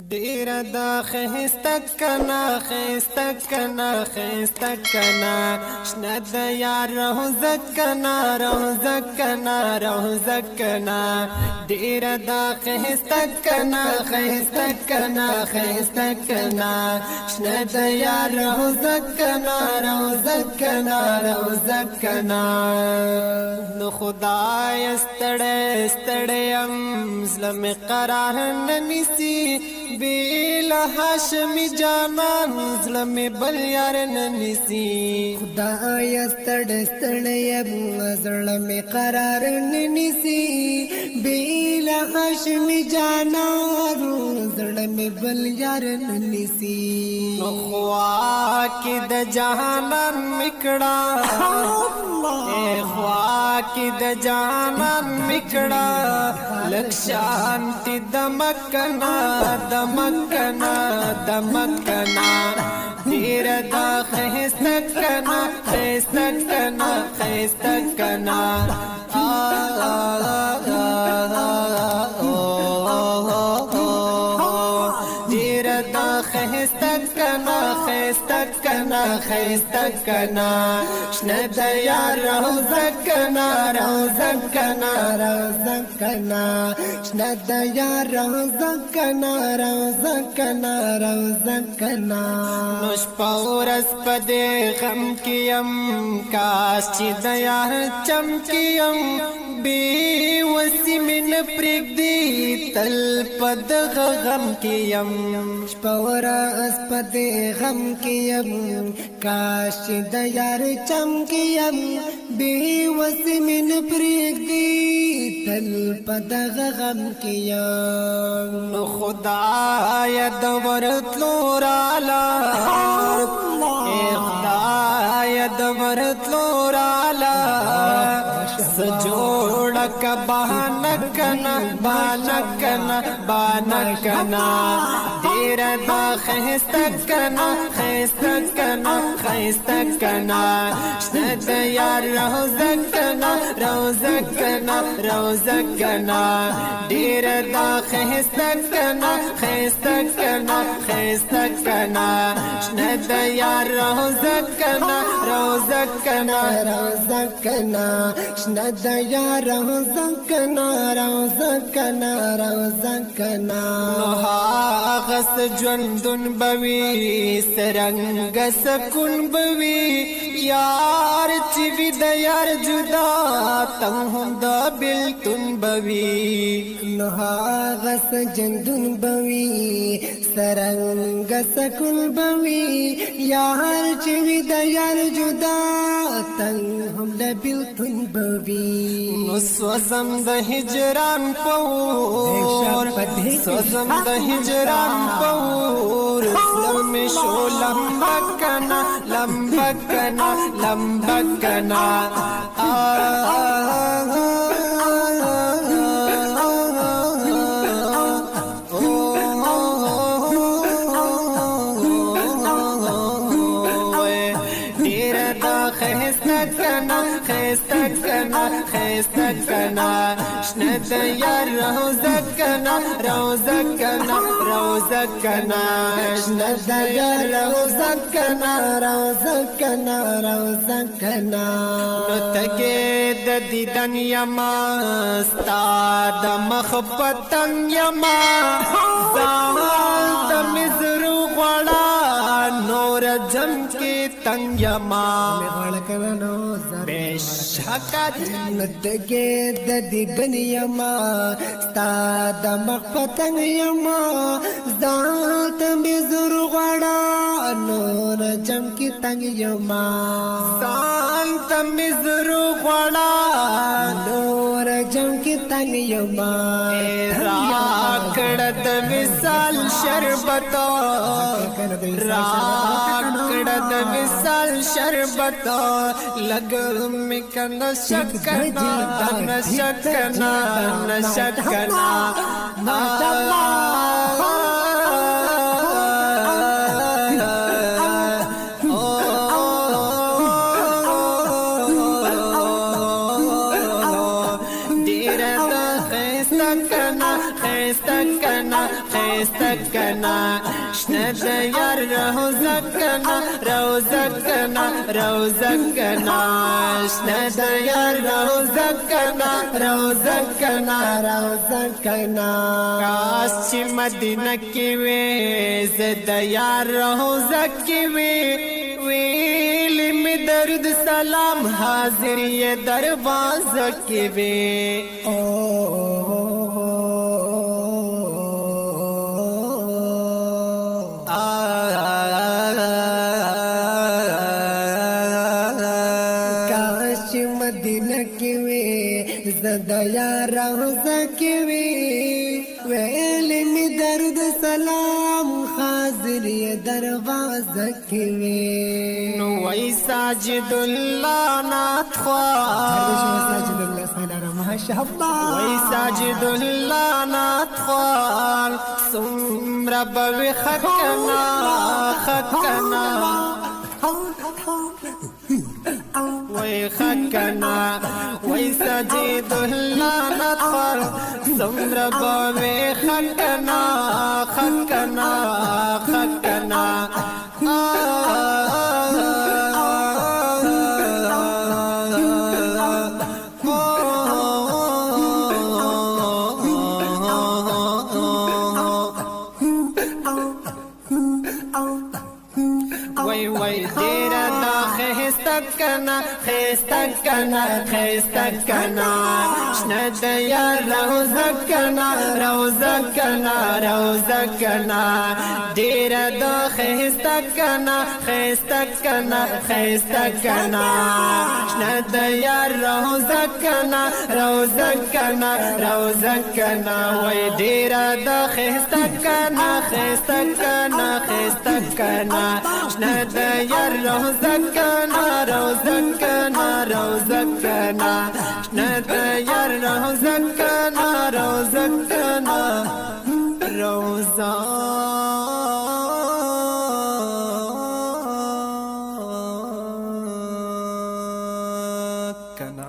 دیر دا خیستکنا خیستکنا خیستکنا شند یار روزکنا روزکنا روزکنا دیر دا خیستکنا خیستکنا خیستکنا شند یار روزکنا روزکنا روزکنا نو خدای استڑے استڑیم ظلم قرار ننیسی بیلا ہاشمی جانان ظلم بل یار ننیسی خدای استڑے استڑیم ظلم قرار ننیسی بیلا ہاشمی جانان ظلم بل یار ننیسی خوا کی د جانان مکڑا اے خوا کی د جانان مکڑا لکشانتی دمکنا دمکنا دمکنا دیر دا خیستکنا خیستکنا خیستکنا دیر دا خیستکنا خیستکنا خیستکنا شند یار روزکنا روزکنا روزکنا شند یار روزکنا روزکنا روزکنا نوش پورس پدے غم کیم کاش چی دیار چمکیم بی وسی من پریگ دی تل پد غم کیم پورا اسپد غم کیم کاش دیار چمکیم بے وس من پریگ دی تل پد غم کیم نو خدای دورتلو رالا اے خدای دورتلو رالا سجوڑک بانکنا بانکنا بانکنا دیر دا خیستکنا خیستکنا خیستکنا شند یار روزکنا روزکنا روزکنا دیر دا خیستکنا خیستکنا خیستکنا شند یار روزکنا روزکنا روزکنا شند یار روزکنا روزکنا روزکنا غس جوندن بوی سرنگ سکون بوی یار چی وی د یار جدا تم هم د بلتون بوی غس جندن بوی سرنگ سکون بوی یار چی وی د یار جدا تم هم د بلتون بوی سوزم د هجران پور سوزم د هجران پور سلم شو لمبکنا لمبکنا لمبکنا خیستکنا خیستکنا خیستکنا شند یار روزکنا روزکنا روزکنا شند یار روزکنا روزکنا روزکنا نتگی د دیدن یما ستا د مخبتن یما زال د مزرو غړا نور جم کی تنگ یما بیشکت نتگی د دیدن یما ستا د مخبتن یما ذات بزر غړا نور جم کی تنگ یما ذات بزر غړا نور جم کی تنگ یما راکړه د وصال شربت راکړه د وصال شربت لګ می کنه شکنا نشکنا نشکنا خیسته کنا شنه د یار روزه کنا روزه کنا روزه کنا شنه د یار روزه کنا روزه کنا روزه کنا کاش چې مدینه کې وې زه د یار روزه کې وې ویل می درد سلام حاضر یہ دروازه کې وې کاش مدینه کې وې زدا یار روزه کې وې ویل می درد سلام حاضر یہ دروازه کې وې نو وای ساجد الله نات خوار ساجد الله سلام ماشاءالله وای ساجد الله نات خوار سمرا بوي خکنا خکنا وای خکنا وای ساجد الله نات خوار سمرا بوي خکنا خکنا خکنا وای وای دیر دا خیسته کنا خیسته کنا خیسته کنا شنه د یار روزه کنا روزه کنا روزه کنا دیر دا خیسته کنا خیسته کنا خیسته کنا شنه د یار روزه کنا روزه کنا روزه کنا وای دیر دا خیسته کنا خیسته کنا خیسته کنا شنه د یار روزه کنا روزه کنا روزه کنا شنه د یار روزه کنا روزه کنا روزه کنا